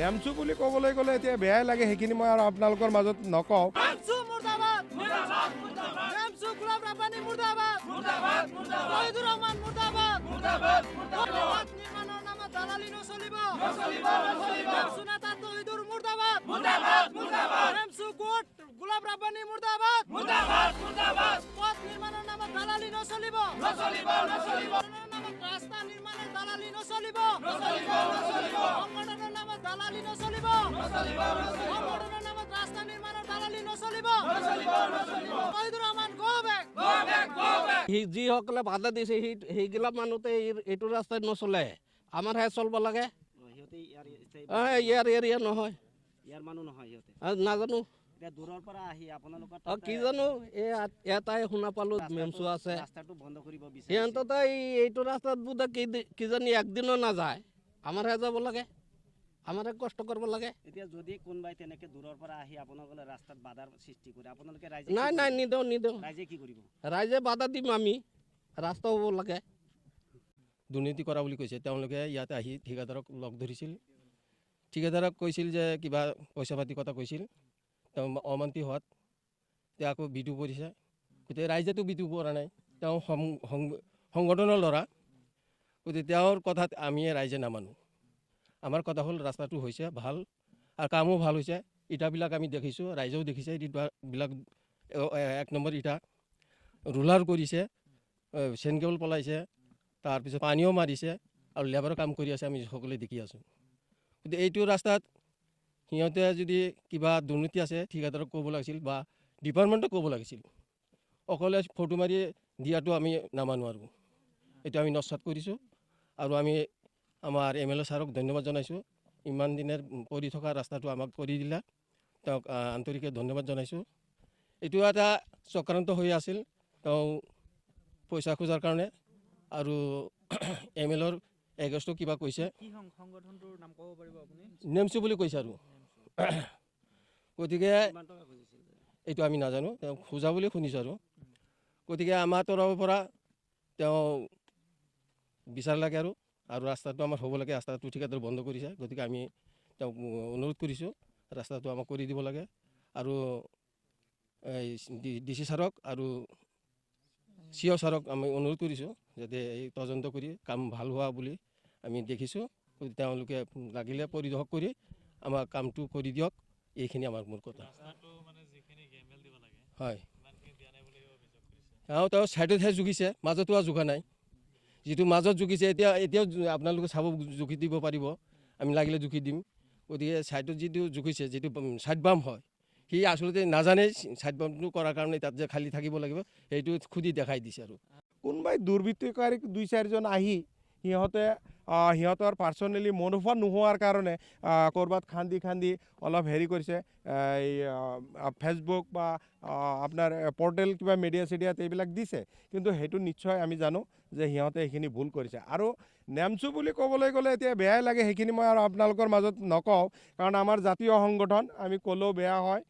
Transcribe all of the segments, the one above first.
নেমচু বুলি ক'বলৈ গ'লে এতিয়া বেয়াই লাগে, সেইখিনি মই আৰু আপোনালোকৰ মাজত নকওঁ। যিসকলে বাধা দিছে সেইগিলা মানুহতে এইটো ৰাস্তাত নচলে, আমাৰহে চলিব লাগে। ইয়াৰ এৰিয়া নহয়, ইয়াৰ মানুহ নহয় সিহঁতে। নাজানো দূৰৰ পৰা আহি আপোনালোকৰ কি জানো, এটাই শুনা পালো নেমচু আছে। ৰাস্তাটো বন্ধ কৰিব বিচাৰে। সিহঁতে এইটো ৰাস্তাত বোধ কিজানি একদিনো নাযায়, আমাৰহে যাব লাগে, আমাৰহে কষ্ট কৰিব লাগে। এতিয়া যদি কোনোবাই তেনেকে দূৰৰ পৰা আহি আপোনালোকে ৰাস্তাত বাধাৰ সৃষ্টি কৰে, আপোনালোকে ৰাইজে নাই নিদিওঁ। ৰাইজে কি কৰিব? ৰাইজে বাধা দিম, আমি ৰাস্তা হ'ব লাগে। দুৰ্নীতি কৰা বুলি কৈছে, তেওঁলোকে ইয়াতে আহি ঠিকাদাৰক লগ ধৰিছিল, ঠিকাদাৰক কৈছিল যে কিবা পইচা পাতি কথা কৈছিল, তেওঁ অমান্তি হোৱাত তেওঁ আকৌ বিদ্ৰোহ কৰিছে। গতিকে ৰাইজেতো বিদ্ৰোহ কৰা নাই, তেওঁ সংগঠনৰ ল'ৰা, গতিকে তেওঁৰ কথাত আমি ৰাইজে নামানো। আমাৰ কথা হ'ল ৰাস্তাটো হৈছে ভাল আৰু কামো ভাল হৈছে। ইটাবিলাক আমি দেখিছোঁ, ৰাইজেও দেখিছে, ইটাবিলাক 1 নম্বৰ ইটা ৰোলাৰ কৰিছে, চেনকেবল পলাইছে, তাৰপিছত পানীও মাৰিছে আৰু লেবাৰৰ কাম কৰি আছে, আমি সকলোৱে দেখি আছোঁ। গতিকে এইটো ৰাস্তাত সিহঁতে যদি কিবা দুৰ্নীতি আছে ঠিকাদাৰক ক'ব লাগিছিল বা ডিপাৰ্টমেণ্টক ক'ব লাগিছিল। অকলে ফটো মাৰি দিয়াটো আমি নামানো আৰু এইটো আমি নস্বাত কৰিছোঁ। আৰু আমি আমাৰ MLA ছাৰক ধন্যবাদ জনাইছোঁ, ইমান দিনৰ পৰি থকা ৰাস্তাটো আমাক কৰি দিলে, তেওঁক আন্তৰিকে ধন্যবাদ জনাইছোঁ। এইটো এটা চক্ৰান্ত হৈ আছিল, তেওঁ পইচা খোজাৰ কাৰণে আৰু MLAৰ এগেইনষ্টত কিবা কৈছে, সংগঠনটোৰ নাম ক'ব পাৰিব আপুনি? নেমচু বুলি কৈছে আৰু গতিকে এইটো আমি নাজানো, তেওঁ খোজা বুলি শুনিছোঁ আৰু গতিকে আমাৰ তৰফৰ পৰা তেওঁ বিচাৰ লাগে আৰু ৰাস্তাটো আমাৰ হ'ব লাগে। ৰাস্তাটো ঠিকাদাৰ বন্ধ কৰিছে, গতিকে আমি তেওঁক অনুৰোধ কৰিছোঁ ৰাস্তাটো আমাক কৰি দিব লাগে। আৰু DC ছাৰক আৰু CO ছাৰক আমি অনুৰোধ কৰিছোঁ যাতে এই তদন্ত কৰি কাম ভাল হোৱা বুলি আমি দেখিছোঁ, তেওঁলোকে লাগিলে পৰিদৰ্শক কৰি আমাৰ কামটো কৰি দিয়ক, এইখিনি আমাৰ মূল কথা। হয়, তেওঁ ছাইডতহে জুখিছে, মাজতো আৰু জোখা নাই। যিটো মাজত জুখিছে এতিয়াও আপোনালোকে চাব, জুখি দিব পাৰিব, আমি লাগিলে জুখি দিম। গতিকে ছাইডত যিটো জুখিছে, যিটো ছাইড বাম হয়, সি আচলতে নাজানেই ছাইড বামটো কৰাৰ কাৰণে তাত যে খালী থাকিব লাগিব, সেইটো খুদি দেখাই দিছে। আৰু কোনোবাই দুৰ্বৃত্তকাৰী 2-4জন আহি সিহঁতৰ পাৰ্চনেলি মনোভাৱ নোহোৱাৰ কাৰণে ক'ৰবাত খান্দি অলপ হেৰি কৰিছে, এই ফেচবুক বা আপোনাৰ পৰ্টেল কিবা মিডিয়াত এইবিলাক দিছে, কিন্তু সেইটো নিশ্চয় আমি জানো যে সিহঁতে সেইখিনি ভুল কৰিছে। আৰু নেমচু বুলি ক'বলৈ গ'লে এতিয়া বেয়াই লাগে, সেইখিনি মই আৰু আপোনালোকৰ মাজত নকওঁ, কাৰণ আমাৰ জাতীয় সংগঠন, আমি ক'লেও বেয়া হয়,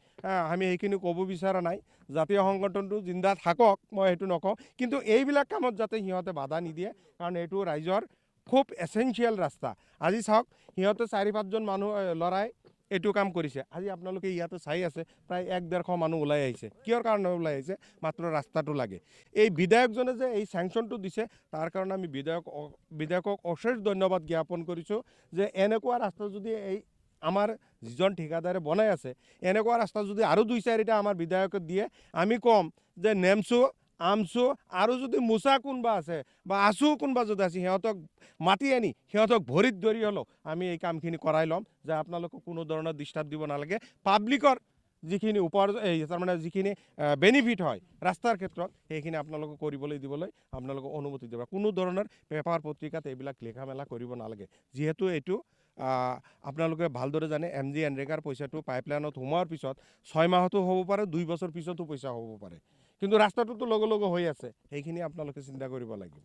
আমি সেইখিনি ক'ব বিচৰা নাই। জাতীয় সংগঠনটো জিন্দা থাকক, মই সেইটো নকওঁ, কিন্তু এইবিলাক কামত যাতে সিহঁতে বাধা নিদিয়ে, কাৰণ এইটো ৰাইজৰ খুব এচেঞ্চিয়েল ৰাস্তা। আজি চাওক, সিহঁতে 4-5জন মানুহ ল'ৰাই এইটো কাম কৰিছে। আজি আপোনালোকে ইয়াতে চাই আছে, প্ৰায় 100-150 মানুহ ওলাই আহিছে। কিহৰ কাৰণে ওলাই আহিছে? মাত্ৰ ৰাস্তাটো লাগে। এই বিধায়কজনে যে এই চেংচনটো দিছে, তাৰ কাৰণে আমি বিধায়কক অশেষ ধন্যবাদ জ্ঞাপন কৰিছোঁ, যে এনেকুৱা ৰাস্তা যদি আমাৰ যিজন ঠিকাদাৰে বনাই আছে, এনেকুৱা ৰাস্তা যদি আৰু 2-4টা আমাৰ বিধায়কে দিয়ে, আমি ক'ম যে নেমচু, আমচু আৰু যদি মোচা কোনোবা আছে বা আচু কোনোবা যদি আছে, সিহঁতক মাতি আনি সিহঁতক ভৰিত ধৰি হ'লেও আমি এই কামখিনি কৰাই ল'ম, যে আপোনালোকক কোনো ধৰণৰ ডিষ্টাৰ্ব দিব নালাগে। পাব্লিকৰ যিখিনি তাৰমানে যিখিনি বেনিফিট হয় ৰাস্তাৰ ক্ষেত্ৰত, সেইখিনি আপোনালোকক দিবলৈ আপোনালোকক অনুমতি দিব। কোনো ধৰণৰ পেপাৰ পত্ৰিকাত এইবিলাক লেখা মেলা কৰিব নালাগে। যিহেতু এইটো আপোনালোকে ভালদৰে জানে, MGNৰেগাৰ পইচাটো পাইপলাইনত সোমোৱাৰ পিছত 6 মাহতো হ'ব পাৰে, 2 বছৰ পিছতো পইচা হ'ব পাৰে, কিন্তু ৰাস্তাটোতো লগে হৈ আছে, সেইখিনি আপোনালোকে চিন্তা কৰিব লাগিব।